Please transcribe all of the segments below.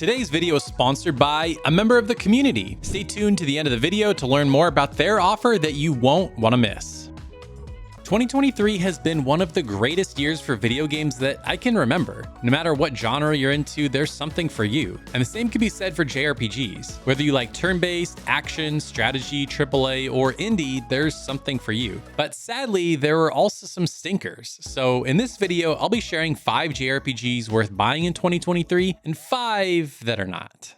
Today's video is sponsored by a member of the community. Stay tuned to the end of the video to learn more about their offer that you won't want to miss. 2023 has been one of the greatest years for video games that I can remember. No matter what genre you're into, there's something for you. And the same can be said for JRPGs. Whether you like turn-based, action, strategy, AAA, or indie, there's something for you. But sadly, there were also some stinkers. So in this video, I'll be sharing 5 JRPGs worth buying in 2023 and 5 that are not.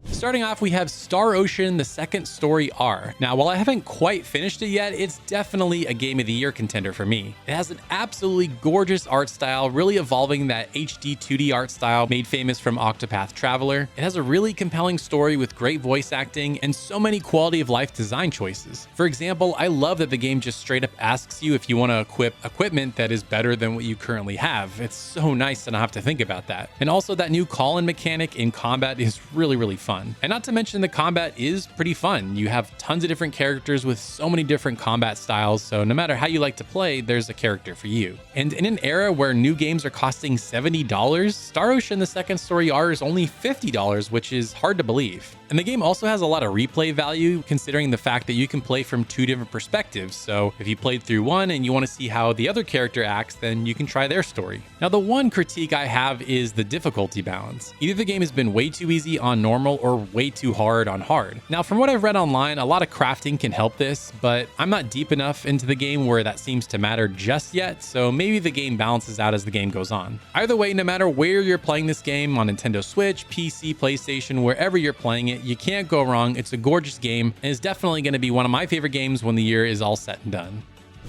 Starting off, we have Star Ocean: The Second Story R. Now, while I haven't quite finished it yet, it's definitely a Game of the Year contender for me. It has an absolutely gorgeous art style, really evolving that HD 2D art style made famous from Octopath Traveler. It has a really compelling story with great voice acting and so many quality of life design choices. For example, I love that the game just straight up asks you if you want to equip equipment that is better than what you currently have. It's so nice to not have to think about that. And also, that new call-in mechanic in combat is really fun. And not to mention, the combat is pretty fun. You have tons of different characters with so many different combat styles, so no matter how you like to play, there's a character for you. And in an era where new games are costing $70, Star Ocean: The Second Story R is only $50, which is hard to believe. And the game also has a lot of replay value, considering the fact that you can play from 2 different perspectives. So if you played through one and you want to see how the other character acts, then you can try their story. Now, the one critique I have is the difficulty balance. Either the game has been way too easy on normal or way too hard on hard. Now, from what I've read online, a lot of crafting can help this, but I'm not deep enough into the game where that seems to matter just yet, so maybe the game balances out as the game goes on. Either way, no matter where you're playing this game, on Nintendo Switch, PC, PlayStation, wherever you're playing it, you can't go wrong. It's a gorgeous game and is definitely going to be one of my favorite games when the year is all said and done.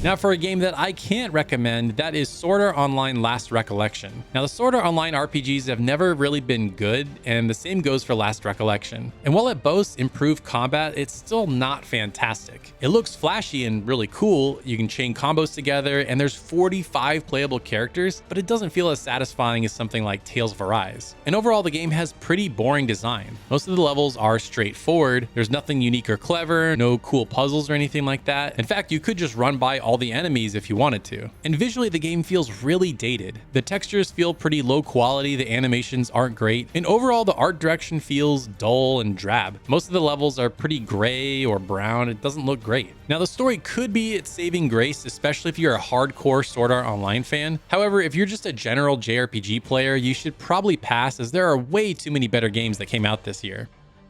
Now, for a game that I can't recommend, that is Sword Art Online: Last Recollection. Now, the Sword Art Online RPGs have never really been good, and the same goes for Last Recollection. And while it boasts improved combat, it's still not fantastic. It looks flashy and really cool, you can chain combos together, and there's 45 playable characters, but it doesn't feel as satisfying as something like Tales of Arise. And overall, the game has pretty boring design. Most of the levels are straightforward, there's nothing unique or clever, no cool puzzles or anything like that. In fact, you could just run by all the enemies if you wanted to. And visually, the game feels really dated. The textures feel pretty low quality, the animations aren't great, and overall the art direction feels dull and drab. Most of the levels are pretty gray or brown. It doesn't look great. Now, the story could be its saving grace, especially if you're a hardcore Sword Art Online fan. However, if you're just a general JRPG player, you should probably pass, as there are way too many better games that came out this year.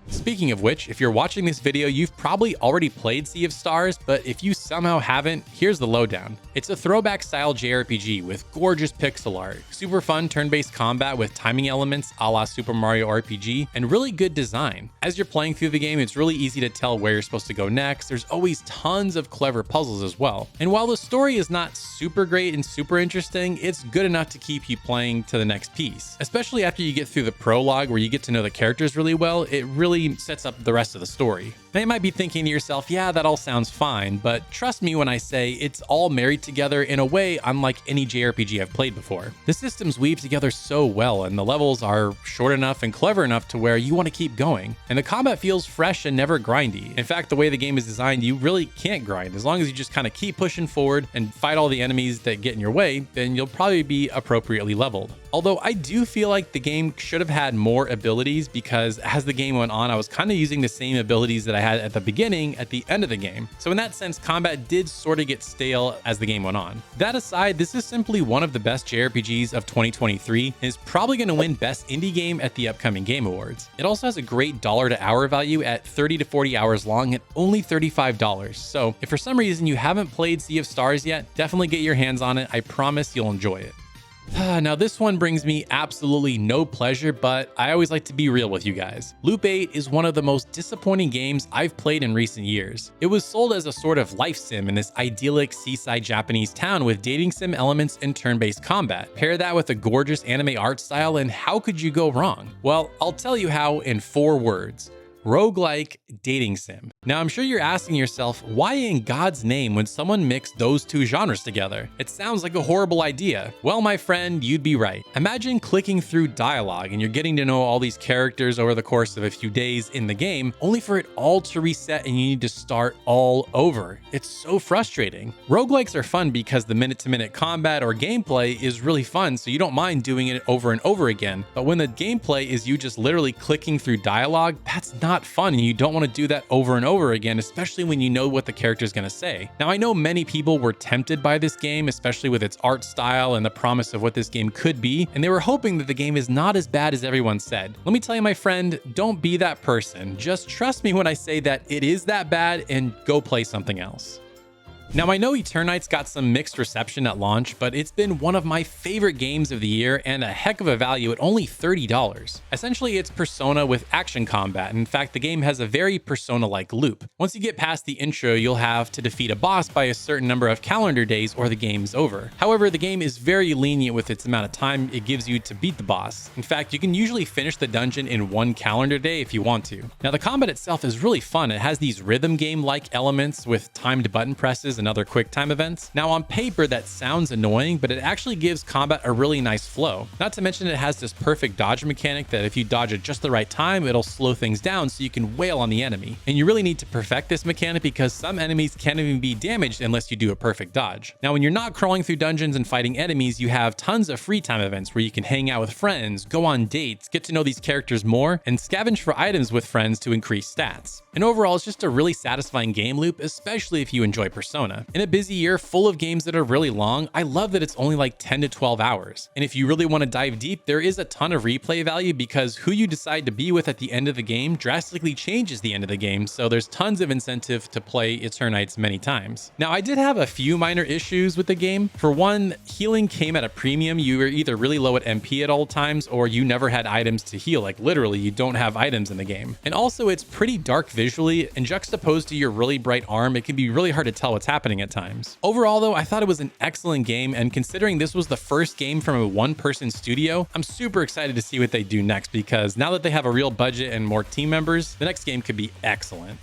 Speaking of which, if you're watching this video, you've probably already played Sea of Stars, but if you somehow haven't, here's the lowdown. It's a throwback style JRPG with gorgeous pixel art, super fun turn-based combat with timing elements a la Super Mario RPG, and really good design. As you're playing through the game, it's really easy to tell where you're supposed to go next. There's always tons of clever puzzles as well. And while the story is not super great and super interesting, it's good enough to keep you playing to the next piece. Especially after you get through the prologue where you get to know the characters really well, it really sets up the rest of the story. Now, you might be thinking to yourself, yeah, that all sounds fine, but trust me when I say it's all married together in a way unlike any JRPG I've played before. The systems weave together so well, and the levels are short enough and clever enough to where you want to keep going. And the combat feels fresh and never grindy. In fact, the way the game is designed, you really can't grind. As long as you just kind of keep pushing forward and fight all the enemies that get in your way, then you'll probably be appropriately leveled. Although I do feel like the game should have had more abilities, because as the game went on, I was kind of using the same abilities that I had at the beginning at the end of the game. So in that sense, combat did sort of get stale as the game went on. That aside, this is simply one of the best JRPGs of 2023 and is probably going to win Best Indie Game at the upcoming Game Awards. It also has a great dollar to hour value at 30 to 40 hours long at only $35. So if for some reason you haven't played Sea of Stars yet, definitely get your hands on it. I promise you'll enjoy it. Now, this one brings me absolutely no pleasure, but I always like to be real with you guys. Loop 8 is one of the most disappointing games I've played in recent years. It was sold as a sort of life sim in this idyllic seaside Japanese town with dating sim elements and turn-based combat. Pair that with a gorgeous anime art style, and how could you go wrong? Well, I'll tell you how in 4 words. roguelike dating sim. Now, I'm sure you're asking yourself, why in God's name would someone mix those two genres together? It sounds like a horrible idea. Well, my friend, you'd be right. Imagine clicking through dialogue and you're getting to know all these characters over the course of a few days in the game, only for it all to reset and you need to start all over. It's so frustrating. Roguelikes are fun because the minute-to-minute combat or gameplay is really fun, so you don't mind doing it over and over again. But when the gameplay is you just literally clicking through dialogue, that's not fun, and you don't want to do that over and over again, especially when you know what the character's going to say. Now, I know many people were tempted by this game, especially with its art style and the promise of what this game could be, and they were hoping that the game is not as bad as everyone said. Let me tell you, my friend, don't be that person. Just trust me when I say that it is that bad, and go play something else. Now, I know Eternight's got some mixed reception at launch, but it's been one of my favorite games of the year and a heck of a value at only $30. Essentially, it's Persona with action combat. In fact, the game has a very Persona-like loop. Once you get past the intro, you'll have to defeat a boss by a certain number of calendar days or the game's over. However, the game is very lenient with its amount of time it gives you to beat the boss. In fact, you can usually finish the dungeon in one calendar day if you want to. Now, the combat itself is really fun. It has these rhythm game-like elements with timed button presses and other quick time events. Now, on paper, that sounds annoying, but it actually gives combat a really nice flow. Not to mention it has this perfect dodge mechanic that if you dodge at just the right time, it'll slow things down so you can wail on the enemy. And you really need to perfect this mechanic because some enemies can't even be damaged unless you do a perfect dodge. Now, when you're not crawling through dungeons and fighting enemies, you have tons of free time events where you can hang out with friends, go on dates, get to know these characters more, and scavenge for items with friends to increase stats. And overall, it's just a really satisfying game loop, especially if you enjoy Persona. In a busy year full of games that are really long, I love that it's only like 10 to 12 hours. And if you really want to dive deep, there is a ton of replay value because who you decide to be with at the end of the game drastically changes the end of the game, so there's tons of incentive to play Eternights many times. Now, I did have a few minor issues with the game. For one, healing came at a premium. You were either really low at MP at all times or you never had items to heal. Like literally, you don't have items in the game. And also, it's pretty dark visually, and juxtaposed to your really bright arm, it can be really hard to tell what's happening at times. Overall, though, I thought it was an excellent game, and considering this was the first game from a one-person studio, I'm super excited to see what they do next because now that they have a real budget and more team members, the next game could be excellent.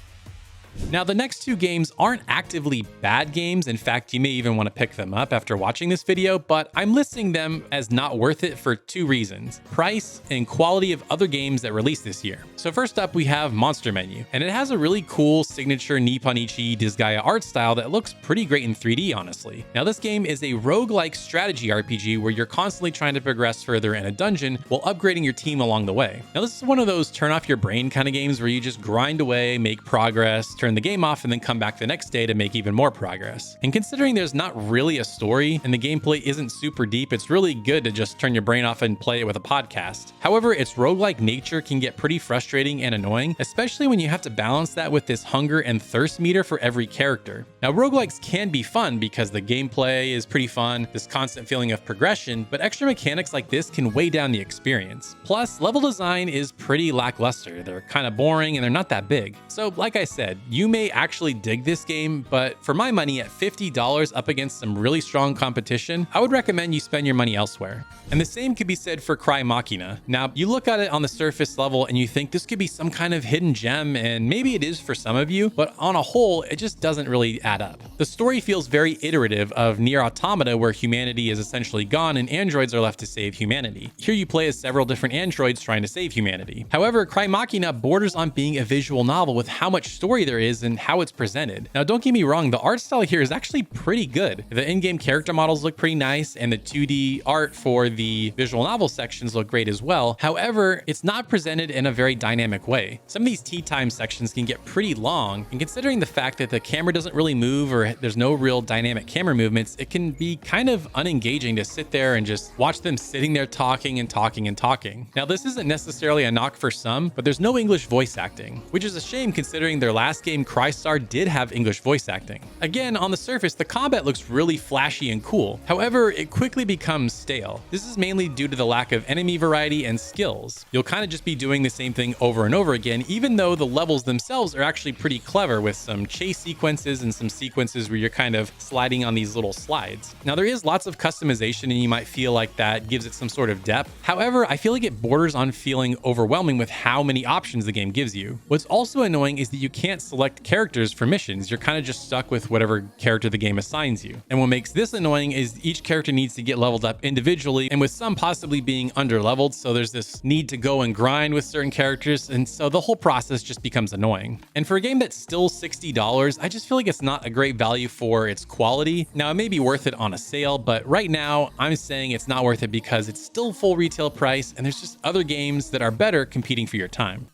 Now, the next two games aren't actively bad games. In fact, you may even want to pick them up after watching this video, but I'm listing them as not worth it for two reasons: price and quality of other games that released this year. So first up, we have Monster Menu, and it has a really cool signature Nipponichi Disgaea art style that looks pretty great in 3D, honestly. Now, this game is a roguelike strategy RPG where you're constantly trying to progress further in a dungeon while upgrading your team along the way. Now, this is one of those turn off your brain kind of games where you just grind away, make progress, turn the game off, and then come back the next day to make even more progress. And considering there's not really a story and the gameplay isn't super deep, it's really good to just turn your brain off and play it with a podcast. However, its roguelike nature can get pretty frustrating and annoying, especially when you have to balance that with this hunger and thirst meter for every character. Now, roguelikes can be fun because the gameplay is pretty fun, this constant feeling of progression, but extra mechanics like this can weigh down the experience. Plus, level design is pretty lackluster. They're kind of boring and they're not that big. So, like I said, you may actually dig this game, but for my money, at $50 up against some really strong competition, I would recommend you spend your money elsewhere. And the same could be said for Cry Machina. Now, you look at it on the surface level and you think this could be some kind of hidden gem, and maybe it is for some of you, but on a whole, it just doesn't really add up. The story feels very iterative of Nier Automata, where humanity is essentially gone and androids are left to save humanity. Here you play as several different androids trying to save humanity. However, Cry Machina borders on being a visual novel with how much story there is and how it's presented. Now, don't get me wrong, the art style here is actually pretty good. The in-game character models look pretty nice, and the 2D art for the visual novel sections look great as well. However, it's not presented in a very dynamic way. Some of these tea time sections can get pretty long, and considering the fact that the camera doesn't really move or there's no real dynamic camera movements, it can be kind of unengaging to sit there and just watch them sitting there talking and talking and talking. Now, this isn't necessarily a knock for some, but there's no English voice acting, which is a shame considering their last game Crystar did have English voice acting. Again, on the surface, the combat looks really flashy and cool. However, it quickly becomes stale. This is mainly due to the lack of enemy variety and skills. You'll kind of just be doing the same thing over and over again, even though the levels themselves are actually pretty clever with some chase sequences and some sequences where you're kind of sliding on these little slides. Now, there is lots of customization and you might feel like that gives it some sort of depth. However, I feel like it borders on feeling overwhelming with how many options the game gives you. What's also annoying is that you can't select characters for missions. You're kind of just stuck with whatever character the game assigns you. And what makes this annoying is each character needs to get leveled up individually, and with some possibly being under-leveled, so there's this need to go and grind with certain characters, and so the whole process just becomes annoying. And for a game that's still $60, I just feel like it's not a great value for its quality. Now, it may be worth it on a sale, but right now, I'm saying it's not worth it because it's still full retail price, and there's just other games that are better competing for your time.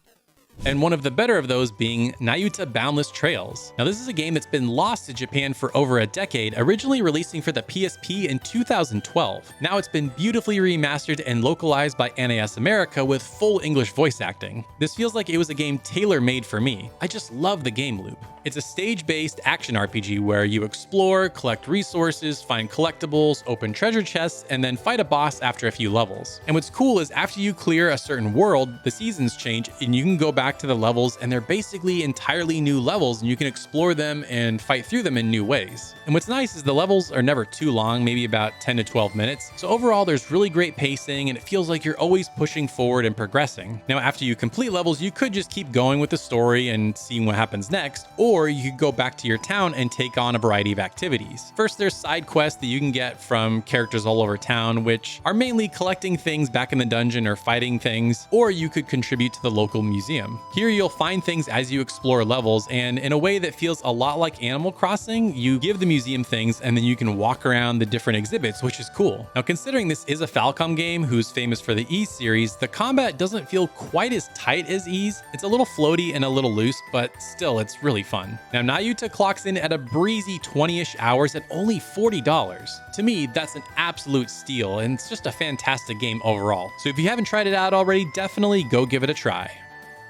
And one of the better of those being Nayuta Boundless Trails. Now, this is a game that's been lost to Japan for over a decade, originally releasing for the PSP in 2012. Now it's been beautifully remastered and localized by NAS America with full English voice acting. This feels like it was a game tailor-made for me. I just love the game loop. It's a stage-based action RPG where you explore, collect resources, find collectibles, open treasure chests, and then fight a boss after a few levels. And what's cool is after you clear a certain world, the seasons change and you can go back to the levels and they're basically entirely new levels and you can explore them and fight through them in new ways. And what's nice is the levels are never too long, maybe about 10 to 12 minutes. So overall, there's really great pacing and it feels like you're always pushing forward and progressing. Now, after you complete levels, you could just keep going with the story and seeing what happens next, or you could go back to your town and take on a variety of activities. First, there's side quests that you can get from characters all over town, which are mainly collecting things back in the dungeon or fighting things, or you could contribute to the local museum. Here, you'll find things as you explore levels, and in a way that feels a lot like Animal Crossing, you give the museum things and then you can walk around the different exhibits, which is cool. Now, considering this is a Falcom game who's famous for the Ys series, the combat doesn't feel quite as tight as Ys. It's a little floaty and a little loose, but still, it's really fun. Now, Nayuta clocks in at a breezy 20-ish hours at only $40. To me, that's an absolute steal, and it's just a fantastic game overall. So if you haven't tried it out already, definitely go give it a try.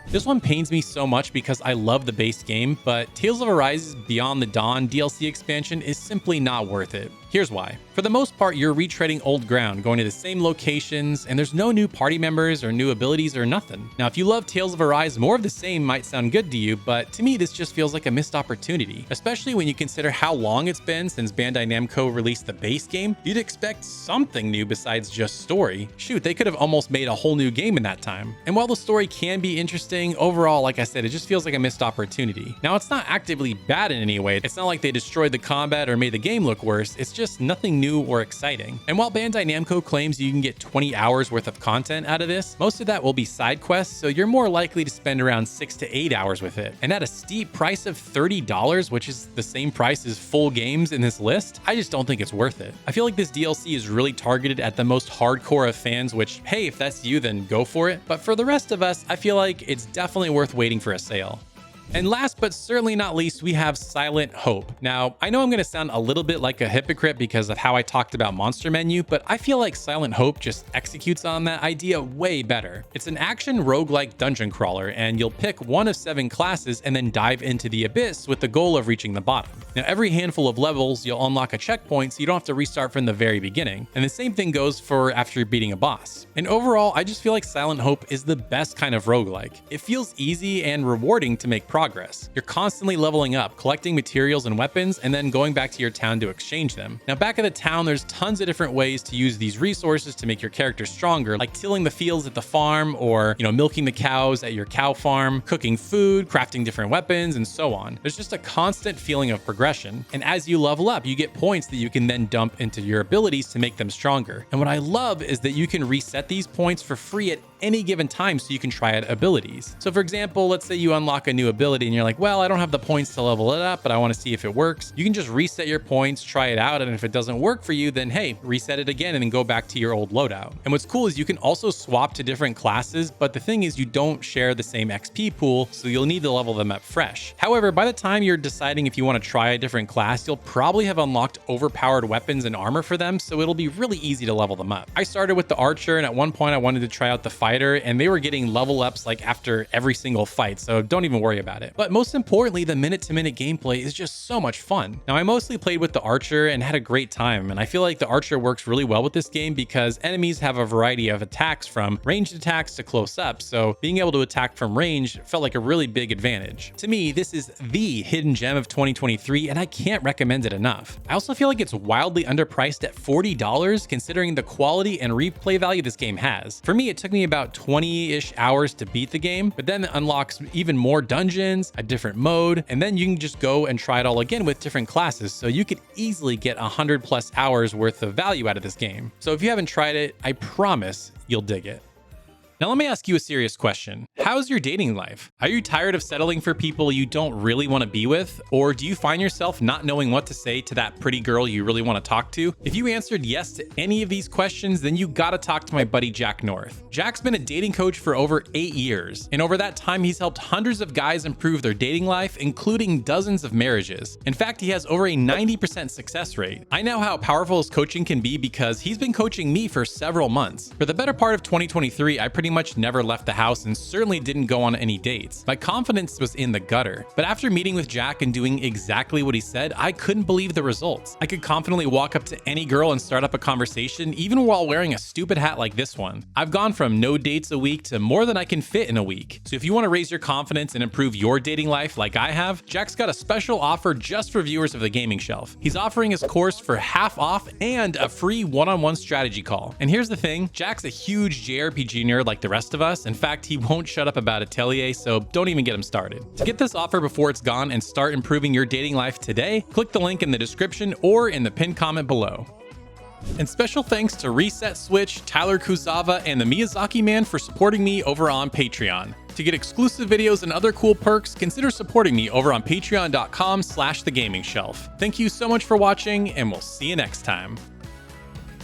This one pains me so much because I love the base game, but Tales of Arise Beyond the Dawn DLC expansion is simply not worth it. Here's why. For the most part, you're retreading old ground, going to the same locations, and there's no new party members or new abilities or nothing. Now, if you love Tales of Arise, more of the same might sound good to you, but to me, this just feels like a missed opportunity, especially when you consider how long it's been since Bandai Namco released the base game. You'd expect something new besides just story. Shoot, they could have almost made a whole new game in that time. And while the story can be interesting, overall, like I said, it just feels like a missed opportunity. Now, it's not actively bad in any way. It's not like they destroyed the combat or made the game look worse. It's just nothing new or exciting. And while Bandai Namco claims you can get 20 hours worth of content out of this, most of that will be side quests, so you're more likely to spend around 6 to 8 hours with it. And at a steep price of $30, which is the same price as full games in this list, I just don't think it's worth it. I feel like this DLC is really targeted at the most hardcore of fans, which, hey, if that's you, then go for it. But for the rest of us, I feel like it's definitely worth waiting for a sale. And last but certainly not least, we have Silent Hope. Now, I know I'm going to sound a little bit like a hypocrite because of how I talked about Monster Menu, but I feel like Silent Hope just executes on that idea way better. It's an action roguelike dungeon crawler, and you'll pick one of 7 classes and then dive into the abyss with the goal of reaching the bottom. Now, every handful of levels, you'll unlock a checkpoint so you don't have to restart from the very beginning. And the same thing goes for after beating a boss. And overall, I just feel like Silent Hope is the best kind of roguelike. It feels easy and rewarding to make progress. You're constantly leveling up, collecting materials and weapons, and then going back to your town to exchange them. Now, back at the town, there's tons of different ways to use these resources to make your character stronger, like tilling the fields at the farm, or, milking the cows at your cow farm, cooking food, crafting different weapons, and so on. There's just a constant feeling of progression. And as you level up, you get points that you can then dump into your abilities to make them stronger. And what I love is that you can reset these points for free at any given time so you can try out abilities. So for example, let's say you unlock a new ability and you're like, well, I don't have the points to level it up, but I want to see if it works. You can just reset your points, try it out, and if it doesn't work for you, then hey, reset it again and then go back to your old loadout. And what's cool is you can also swap to different classes, but the thing is you don't share the same XP pool, so you'll need to level them up fresh. However, by the time you're deciding if you want to try a different class, you'll probably have unlocked overpowered weapons and armor for them, so it'll be really easy to level them up. I started with the archer, and at one point I wanted to try out the fighter fighter, and they were getting level ups like after every single fight, so don't even worry about it. But most importantly, the minute-to-minute gameplay is just so much fun. Now, I mostly played with the archer and had a great time, and I feel like the archer works really well with this game because enemies have a variety of attacks from ranged attacks to close up, so being able to attack from range felt like a really big advantage. To me, this is the hidden gem of 2023, and I can't recommend it enough. I also feel like it's wildly underpriced at $40 considering the quality and replay value this game has. For me, it took me about 20-ish hours to beat the game, but then it unlocks even more dungeons, a different mode, and then you can just go and try it all again with different classes, so you could easily get 100+ hours worth of value out of this game. So if you haven't tried it, I promise you'll dig it. Now let me ask you a serious question. How's your dating life? Are you tired of settling for people you don't really want to be with? Or do you find yourself not knowing what to say to that pretty girl you really want to talk to? If you answered yes to any of these questions, then you gotta talk to my buddy Jack North. Jack's been a dating coach for over 8 years, and over that time he's helped hundreds of guys improve their dating life, including dozens of marriages. In fact, he has over a 90% success rate. I know how powerful his coaching can be because he's been coaching me for several months. For the better part of 2023, I pretty much never left the house and certainly didn't go on any dates. My confidence was in the gutter. But after meeting with Jack and doing exactly what he said, I couldn't believe the results. I could confidently walk up to any girl and start up a conversation, even while wearing a stupid hat like this one. I've gone from no dates a week to more than I can fit in a week. So if you want to raise your confidence and improve your dating life like I have, Jack's got a special offer just for viewers of The Gaming Shelf. He's offering his course for half off and a free one-on-one strategy call. And here's the thing, Jack's a huge JRPG nerd like the rest of us. In fact, he won't shut up about Atelier, so don't even get him started. To get this offer before it's gone and start improving your dating life today, click the link in the description or in the pinned comment below. And special thanks to Reset Switch, Tyler Kuzawa, and the Miyazaki Man for supporting me over on Patreon. To get exclusive videos and other cool perks, consider supporting me over on patreon.com/thegaming shelf. Thank you so much for watching, and we'll see you next time.